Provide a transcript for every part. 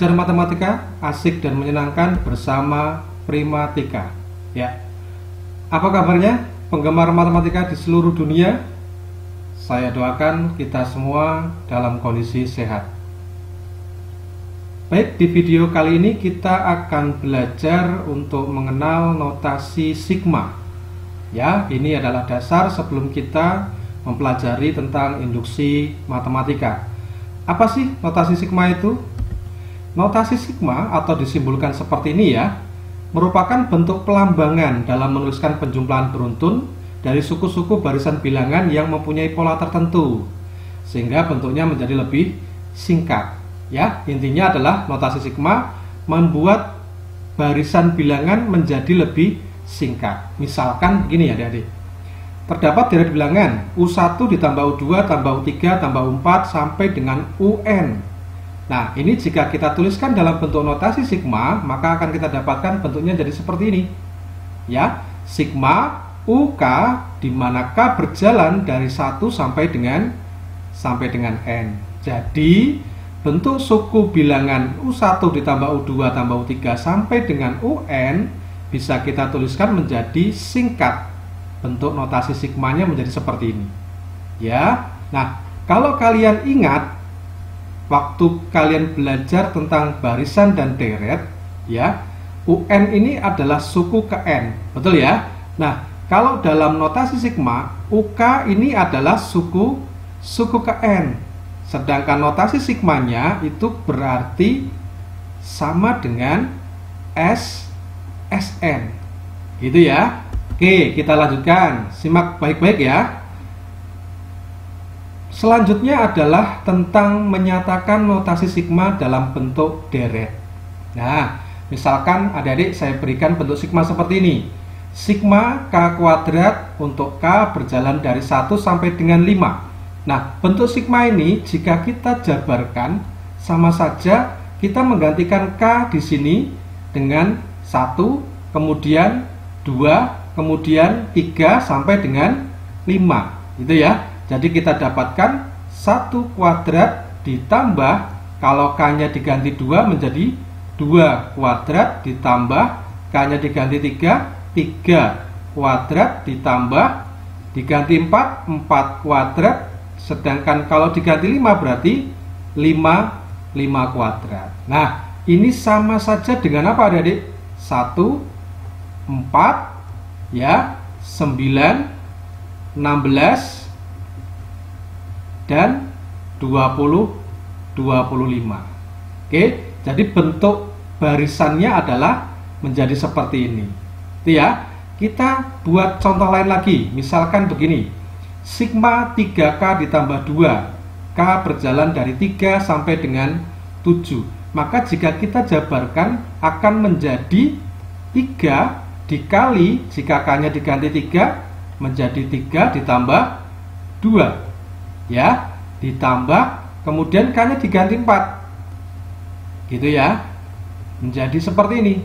Belajar matematika asik dan menyenangkan bersama Primatika. Ya. Apa kabarnya penggemar matematika di seluruh dunia? Saya doakan kita semua dalam kondisi sehat. Baik, di video kali ini kita akan belajar untuk mengenal notasi sigma. Ya, ini adalah dasar sebelum kita mempelajari tentang induksi matematika. Apa sih notasi sigma itu? Notasi sigma atau disimbolkan seperti ini ya, merupakan bentuk pelambangan dalam menuliskan penjumlahan beruntun dari suku-suku barisan bilangan yang mempunyai pola tertentu, sehingga bentuknya menjadi lebih singkat. Ya, intinya adalah notasi sigma membuat barisan bilangan menjadi lebih singkat. Misalkan begini ya adik-adik, terdapat deret bilangan U1 ditambah U2 tambah U3 tambah U4 sampai dengan UN. Nah, ini jika kita tuliskan dalam bentuk notasi sigma, maka akan kita dapatkan bentuknya jadi seperti ini. Ya, sigma UK di mana K berjalan dari 1 sampai dengan N. Jadi, bentuk suku bilangan U1 ditambah U2 tambah U3 sampai dengan UN bisa kita tuliskan menjadi singkat. Bentuk notasi sigmanya menjadi seperti ini. Ya. Nah, kalau kalian ingat waktu kalian belajar tentang barisan dan deret, ya, UN ini adalah suku ke N, betul ya? Nah, kalau dalam notasi sigma, UK ini adalah suku ke N. Sedangkan notasi sigmanya itu berarti sama dengan SN. Gitu ya. Oke, kita lanjutkan. Simak baik-baik ya. Selanjutnya adalah tentang menyatakan notasi sigma dalam bentuk deret. Nah, misalkan adik-adik saya berikan bentuk sigma seperti ini. Sigma K kuadrat untuk K berjalan dari 1 sampai dengan 5. Nah, bentuk sigma ini jika kita jabarkan sama saja kita menggantikan K di sini dengan 1, kemudian 2, kemudian 3 sampai dengan 5. Gitu ya. Jadi kita dapatkan 1 kuadrat ditambah, kalau K-nya diganti 2 menjadi 2 kuadrat ditambah K-nya diganti 3 kuadrat ditambah diganti 4 kuadrat, sedangkan kalau diganti 5 berarti 5 kuadrat. Nah, ini sama saja dengan apa adik-adik? 1, 4, ya, 9, 16, dan 20, 25. Oke, jadi bentuk barisannya adalah menjadi seperti ini. Itu ya. Kita buat contoh lain lagi. Misalkan begini. Sigma 3K ditambah 2. K berjalan dari 3 sampai dengan 7. Maka jika kita jabarkan akan menjadi 3 dikali, jika K-nya diganti 3 menjadi 3 ditambah 2. Ya, ditambah kemudian K-nya diganti 4. Gitu ya. Menjadi seperti ini.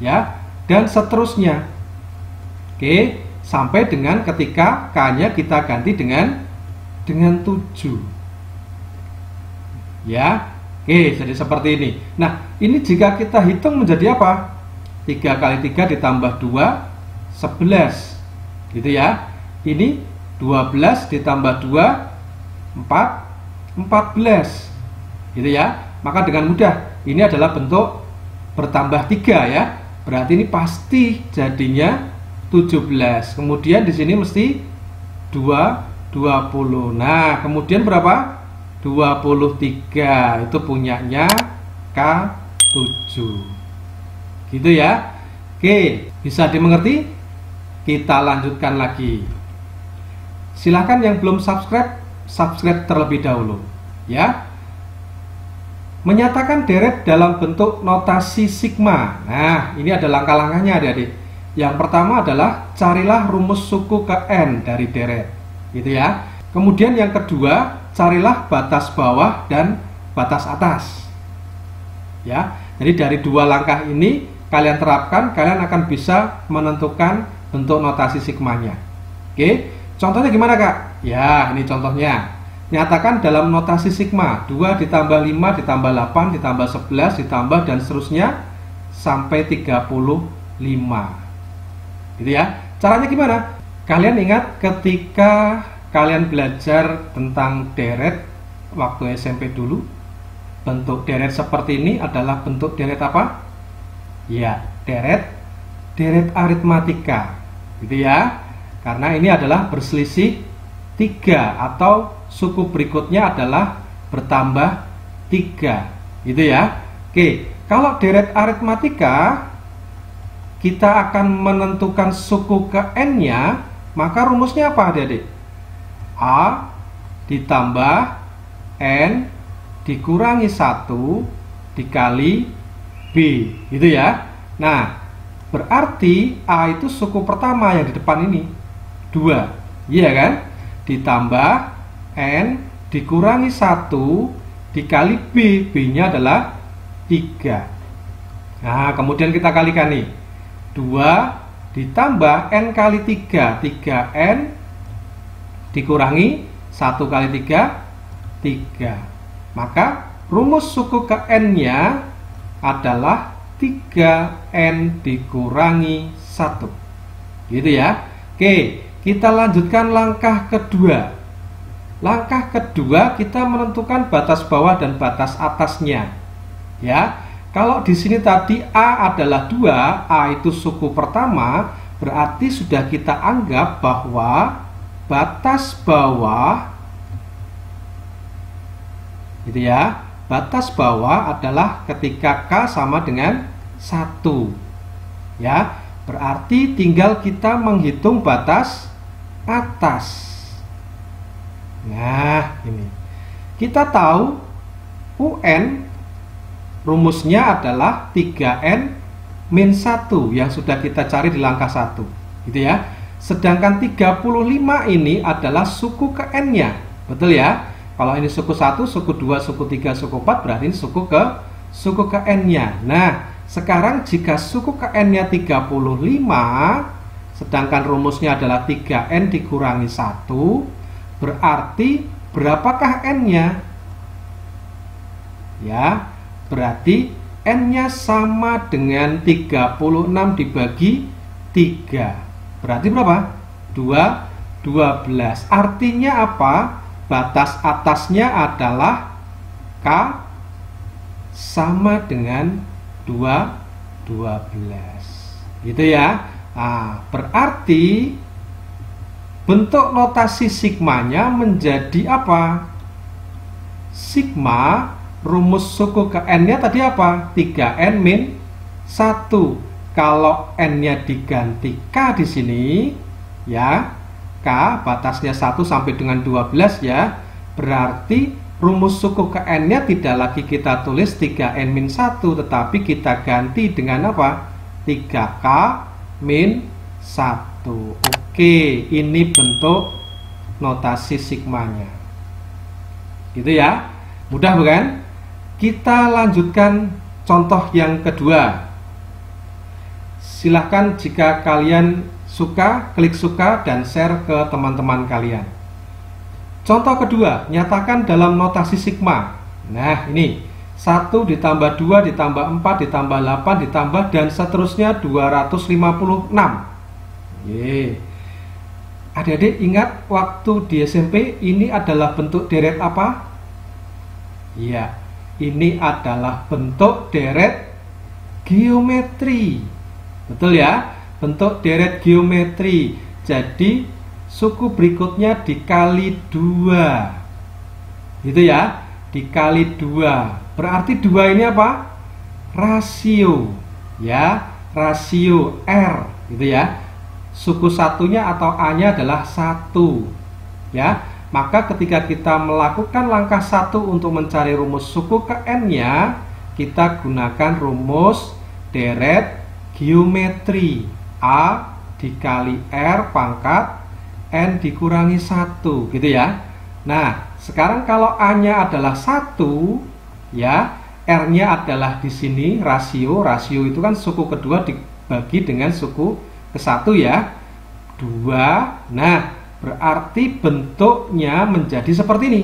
Ya, dan seterusnya. Oke, sampai dengan ketika K-nya kita ganti dengan 7. Ya. Oke, jadi seperti ini. Nah, ini jika kita hitung menjadi apa? 3 kali 3 ditambah 2 11. Gitu ya. Ini 12 ditambah 2 14. Gitu ya. Maka dengan mudah ini adalah bentuk bertambah 3 ya. Berarti ini pasti jadinya 17. Kemudian di sini mesti 20. Nah, kemudian berapa? 23. Itu punyanya K7. Gitu ya. Oke, bisa dimengerti? Kita lanjutkan lagi. Silahkan yang belum subscribe terlebih dahulu ya. Menyatakan deret dalam bentuk notasi sigma. Nah, ini ada langkah-langkahnya adik-adik. Yang pertama adalah carilah rumus suku ke N dari deret, gitu ya. Kemudian yang kedua, carilah batas bawah dan batas atas. Ya. Jadi dari dua langkah ini kalian terapkan, kalian akan bisa menentukan bentuk notasi sigmanya. Oke. Contohnya gimana Kak? Ya, ini contohnya. Nyatakan dalam notasi sigma. 2 ditambah 5 ditambah 8 ditambah 11 ditambah dan seterusnya sampai 35. Gitu ya. Caranya gimana? Kalian ingat ketika kalian belajar tentang deret waktu SMP dulu? Bentuk deret seperti ini adalah bentuk deret apa? Ya, deret aritmatika. Gitu ya. Karena ini adalah berselisih 3 atau suku berikutnya adalah bertambah 3. Gitu ya. Oke, kalau deret aritmatika kita akan menentukan suku ke n-nya, maka rumusnya apa adik-adik? A ditambah n dikurangi 1 dikali B, gitu ya. Nah, berarti A itu suku pertama yang di depan ini 2, iya kan? Ditambah N dikurangi 1 dikali B, B-nya adalah 3. Nah, kemudian kita kalikan nih, 2 ditambah N kali 3, 3N dikurangi 1 kali 3, 3. Maka rumus suku ke N-nya adalah 3N dikurangi 1. Gitu ya. Oke, kita lanjutkan langkah kedua. Langkah kedua kita menentukan batas bawah dan batas atasnya. Ya. Kalau di sini tadi A adalah 2, A itu suku pertama, berarti sudah kita anggap bahwa batas bawah, gitu ya, batas bawah adalah ketika K sama dengan 1. Ya, berarti tinggal kita menghitung batas atas. Nah, ini. Kita tahu UN rumusnya adalah 3N min 1 yang sudah kita cari di langkah 1. Gitu ya. Sedangkan 35 ini adalah suku ke N-nya. Betul ya? Kalau ini suku 1, suku 2, suku 3, suku 4, berarti ini suku ke N-nya. Nah, sekarang jika suku ke N-nya 35, sedangkan rumusnya adalah 3N dikurangi 1, berarti berapakah N-nya? Ya, berarti N-nya sama dengan 36 dibagi 3. Berarti berapa? 12. Artinya apa? Batas atasnya adalah K sama dengan 12. Gitu ya. Nah, berarti bentuk notasi sigmanya menjadi apa? Sigma rumus suku ke N-nya tadi apa? 3N min 1. Kalau N-nya diganti K di sini, ya. K batasnya 1 sampai dengan 12 ya. Berarti rumus suku ke N-nya tidak lagi kita tulis 3N min 1, tetapi kita ganti dengan apa? 3K min 1. Oke, ini bentuk notasi sigmanya. Gitu ya. Mudah bukan? Kita lanjutkan contoh yang kedua. Silahkan jika kalian suka, klik suka dan share ke teman-teman kalian. Contoh kedua, nyatakan dalam notasi sigma. Nah, ini 1 ditambah 2 ditambah 4 ditambah 8 ditambah dan seterusnya 256. Ye. Adik-adik ingat waktu di SMP ini adalah bentuk deret apa? Ya, ini adalah bentuk deret geometri. Betul ya? Bentuk deret geometri. Jadi suku berikutnya dikali 2. Gitu ya? Dikali 2. Berarti 2 ini apa? Rasio. Ya, rasio R. Gitu ya. Suku satunya atau A-nya adalah 1. Ya. Maka ketika kita melakukan langkah 1 untuk mencari rumus suku ke N-nya, kita gunakan rumus deret geometri. A dikali R pangkat N dikurangi 1, gitu ya. Nah, sekarang kalau A-nya adalah 1, ya, R-nya adalah di sini rasio. Rasio itu kan suku kedua dibagi dengan suku ke 1 ya. 2. Nah, Berarti bentuknya menjadi seperti ini.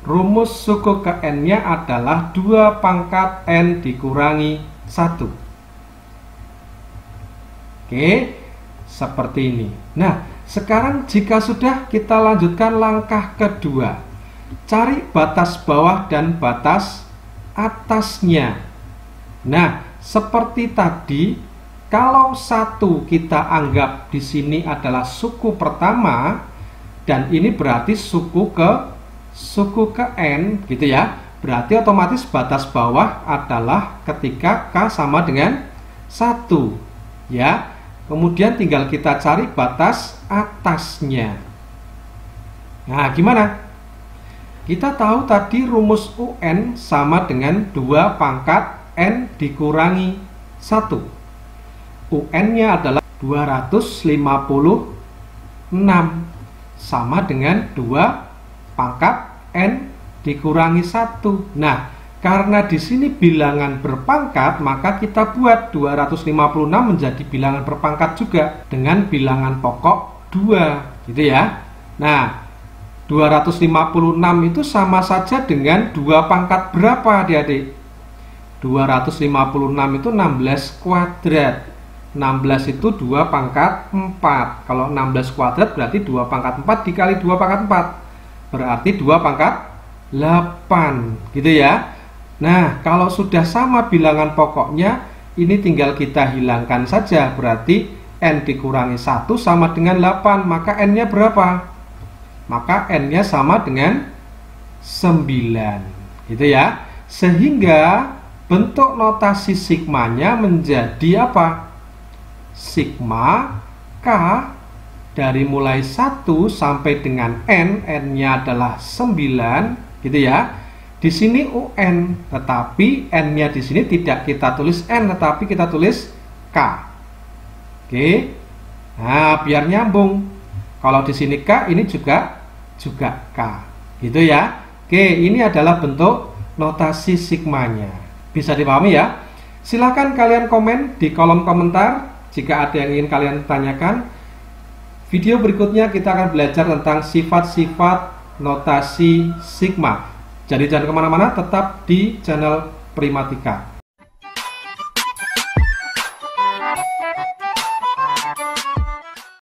Rumus suku ke N-nya adalah 2 pangkat N dikurangi 1. Oke, seperti ini. Nah, sekarang jika sudah, kita lanjutkan langkah kedua. Cari batas bawah dan batas atasnya. Nah, seperti tadi, kalau 1 kita anggap di sini adalah suku pertama, dan ini berarti suku ke N gitu ya. Berarti otomatis batas bawah adalah ketika K sama dengan 1 ya. Kemudian tinggal kita cari batas atasnya. Nah, gimana? Kita tahu tadi rumus UN sama dengan 2 pangkat N dikurangi 1. UN-nya adalah 256 sama dengan 2 pangkat N dikurangi 1. Nah, karena di sini bilangan berpangkat, maka kita buat 256 menjadi bilangan berpangkat juga dengan bilangan pokok 2, gitu ya. Nah, 256 itu sama saja dengan 2 pangkat berapa, adik-adik? 256 itu 16 kuadrat. 16 itu 2 pangkat 4. Kalau 16 kuadrat berarti 2 pangkat 4 dikali 2 pangkat 4. Berarti 2 pangkat 8, gitu ya. Nah, kalau sudah sama bilangan pokoknya, ini tinggal kita hilangkan saja. Berarti N dikurangi 1 sama dengan 8. Maka N-nya berapa? Maka N-nya sama dengan 9, gitu ya. Sehingga bentuk notasi sigmanya menjadi apa? Sigma K dari mulai 1 sampai dengan N, N-nya adalah 9, gitu ya. Di sini UN, tetapi N-nya di sini tidak kita tulis N, tetapi kita tulis K. Oke. Nah, biar nyambung. Kalau di sini K, ini juga K. Gitu ya. Oke, ini adalah bentuk notasi sigmanya. Bisa dipahami ya? Silahkan kalian komen di kolom komentar jika ada yang ingin kalian tanyakan. Video berikutnya kita akan belajar tentang sifat-sifat notasi sigma. Jadi jangan kemana-mana, tetap di channel Primatika.